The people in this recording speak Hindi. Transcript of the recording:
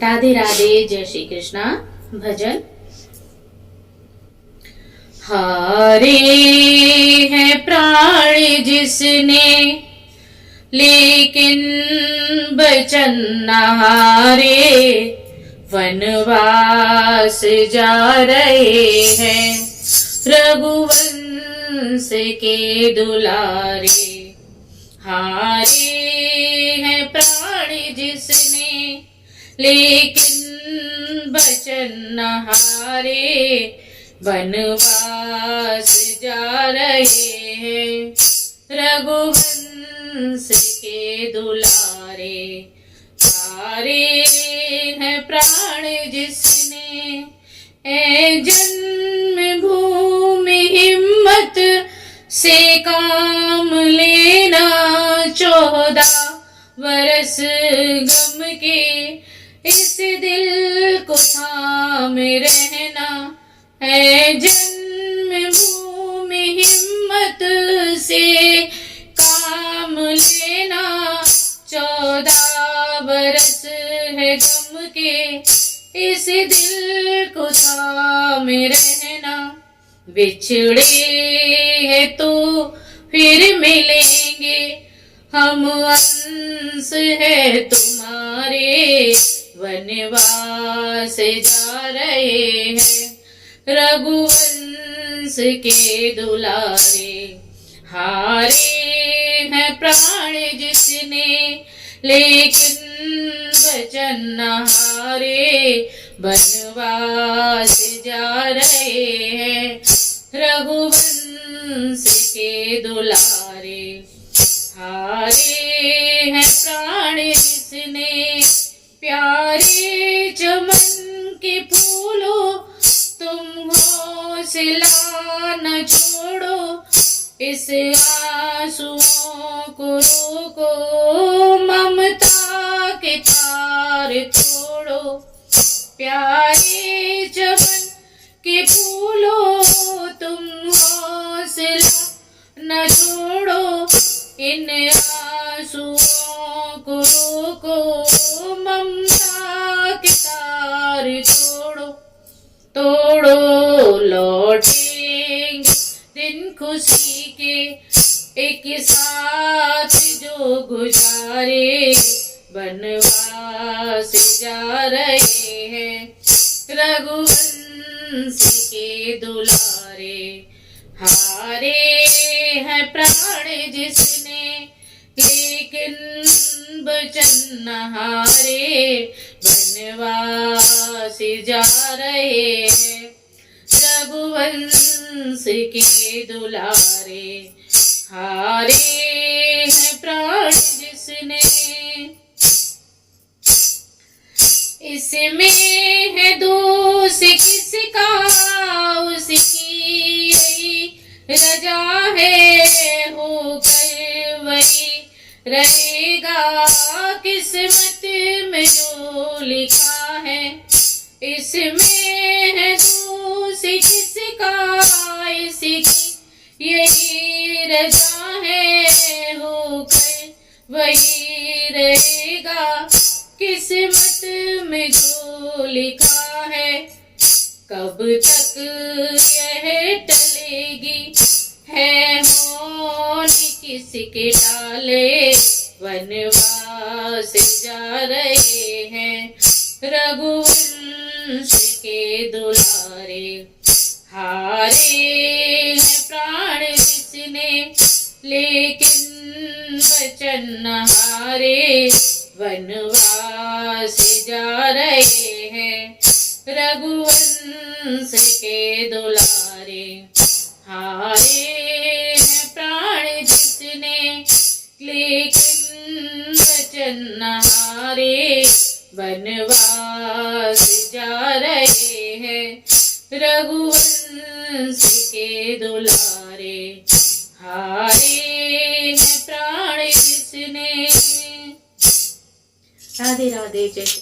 राधे राधे, जय श्री कृष्णा। भजन। हारे है प्राण जिसने, लेकिन बचन न हारे। वनवास जा रहे हैं रघुवंश के दुलारे। हारे हैं प्राण जिसने, लेकिन बचन न हारे। वनवास जा रहे हैं रघुवंश के दुलारे। हारे हैं प्राण जिसने, जन्म भूमि हिम्मत से काम लेना। 14 बरस गम के इस दिल को थाम रहना है। जन्म भूमि हिम्मत से काम लेना। 14 बरस है गम के इस दिल को थाम रहना। बिछड़े है तो फिर मिलेंगे हम, अंश है तुम्हारे। वनवास जा रहे हैं रघुवंश के दुलारे। हारे हैं प्राण जिसने, लेकिन बचन न हारे। वनवास जा रहे हैं रघुवंश के दुलारे। हारे हैं प्राण जिसने, प्यारे चमन के फूलों तुम हौसला न छोड़ो। इस आंसुओं को रोको, ममता के तार तोड़ो। प्यारे चमन के फूलों तुम हौसला न छोड़ो। इन आंसुओं को रोको, ममता के तार तोड़ो। तोड़ो लौटेंगे दिन खुशी के, एक साथ जो गुजारे। वनवास जा रहे हैं रघुवंश के दुलारे। हारे हैं प्राण जिसने, लेकिन बचन न हारे। वनवास जा रहे हैं रघुवंश के दुलारे। हारे हैं प्राण जिसने, इसमें है दोष किसका, उसकी यही रजा है। होकर वही रहेगा किस्मत में जो लिखा है। इसमें है दोष किसका, इसकी यही रजा है। होकर वही रहेगा किस्मत में जो लिखा है। कब तक यह टलेगी है मौन किसके डाले। वनवास जा रहे हैं रघुवंश के दुलारे। हारे हैं प्राण जिसने, लेकिन बचन न हारे। वनवास जा रहे हैं रघुवंश के दुलारे। हारे हैं प्राण जिसने, लेकिन बचन न हारे। वनवास जा रहे हैं रघुवंश के दुलारे। हारे हैं प्राण जिसने। राधे राधे, जय।